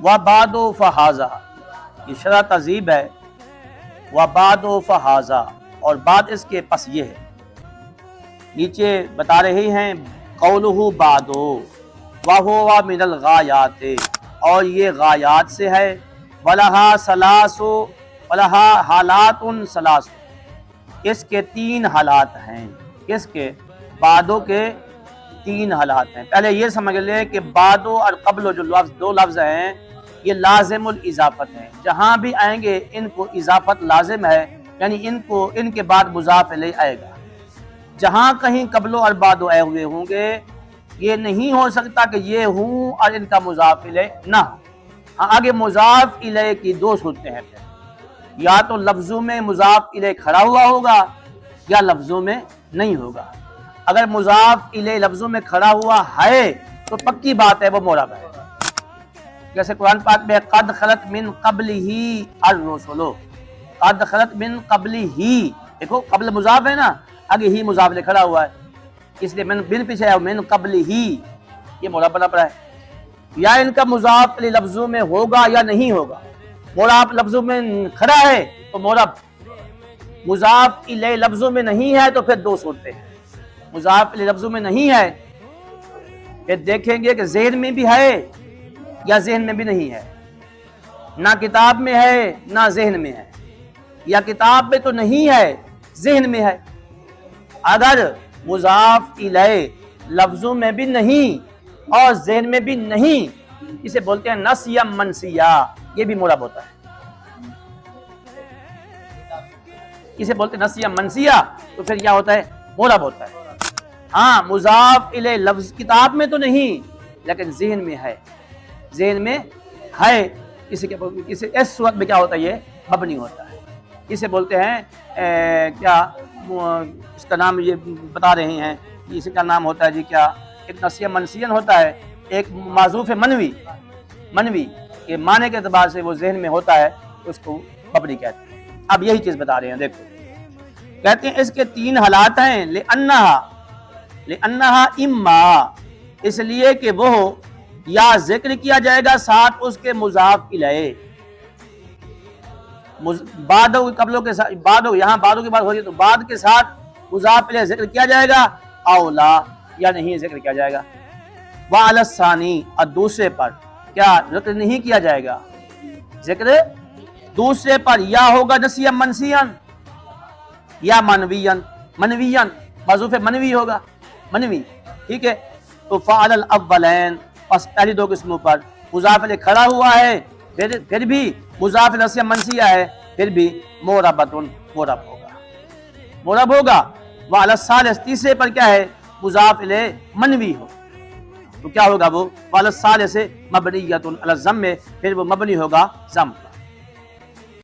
وبعد فہذا، یہ شرح تہذیب ہے، وبعد فہذا، اور بعد اس کے پس یہ ہے۔ نیچے بتا رہے ہیں قولہ بعد وہو من الغایات، اور یہ غایات سے ہے، ولہا ثلاث ولہا حالات ثلاث، اس کے تین حالات ہیں، اس کے بعدوں کے تین حالات ہیں۔ پہلے یہ سمجھ لیں کہ بعد اور قبل جو لفظ دو لفظ ہیں یہ لازم الاضافت ہیں، جہاں بھی آئیں گے ان کو اضافت لازم ہے، یعنی ان کے بعد مضاف الیہ آئے گا۔ جہاں کہیں قبل اور بعد آئے ہوئے ہوں گے یہ نہیں ہو سکتا کہ یہ ہوں اور ان کا مضاف الیہ نہ ہو۔ ہاں آگے مضاف الیہ کی دو صورتیں ہیں، پھر یا تو لفظوں میں مضاف الیہ کھڑا ہوا ہوگا یا لفظوں میں نہیں ہوگا۔ اگر مضاف الیہ لفظوں میں کھڑا ہوا ہے تو پکی بات ہے وہ معرب ہے، جیسے قرآن پاک میں قد خلت من قبلہ الرسل، قد خلت من قبلہ، دیکھو قبل مضاف ہے نا، آگے ہی مضاف الیہ کھڑا ہوا ہے، اس لیے من بن پیچھے ہے، من قبلہ یہ معرب بنا پڑا ہے۔ یا ان کا مضاف الیہ لفظوں میں ہوگا یا نہیں ہوگا، معرب لفظوں میں کھڑا ہے تو معرب، مضاف الیہ لفظوں میں نہیں ہے تو پھر دو صورتیں ہیں۔ مضاف الیہ لفظوں میں نہیں ہے پھر دیکھیں گے کہ ذہن میں بھی ہے یا ذہن میں بھی نہیں ہے، نہ کتاب میں ہے نہ ذہن میں ہے، یا کتاب میں تو نہیں ہے ذہن میں ہے۔ اگر مضاف الیہ لفظوں میں بھی نہیں اور ذہن میں بھی نہیں، اسے بولتے ہیں نسیا منسیا، یہ بھی معرب ہوتا ہے، اسے بولتے ہیں نسیا منسیا، تو پھر کیا ہوتا ہے معرب ہوتا ہے۔ ہاں مضاف الیہ لفظ کتاب میں تو نہیں لیکن ذہن میں ہے، ذہن میں ہے، اسے اس صورت میں کیا ہوتا ہے یہ مبنی ہوتا ہے۔ اسے بولتے ہیں کیا اس کا نام یہ بتا رہے ہیں، اس کا نام ہوتا ہے جی کیا، ایک نسیہ منسین ہوتا ہے، ایک معذوف منوی کہ معنی کے اعتبار سے وہ ذہن میں ہوتا ہے اس کو مبنی کہتے ہیں۔ اب یہی چیز بتا رہے ہیں، دیکھو کہتے ہیں اس کے تین حالات ہیں، لأنہا اما، اس لیے کہ وہ یا ذکر کیا جائے گا ساتھ اس کے مضاف الیہ، بعد قبلوں کے ساتھ، بعد یہاں بعدوں کی بات ہو رہی ہے تو بعد کے ساتھ مضاف الیہ ذکر کیا جائے گا، اولا یا نہیں ذکر کیا جائے گا، وعلی الثانی، اور دوسرے پر کیا ذکر نہیں کیا جائے گا، ذکر دوسرے پر یا ہوگا نسیا منسین یا منوین، معذوف منوی ہوگا، منوی، ٹھیک ہے۔ تو فعل الاولین، پس پہلی دو قسموں پر مضاف الیہ کھڑا ہوا ہے پھر بھی مضاف نسیہ منسیہ ہے پھر بھی معرب ہوگا۔ وعلی الثالث، تیسرے پر کیا ہے مضاف الیہ منوی ہو تو کیا ہوگا وہ وعلی الثالث مبنیۃ علی الضم، پھر وہ مبنی ہوگا ضم۔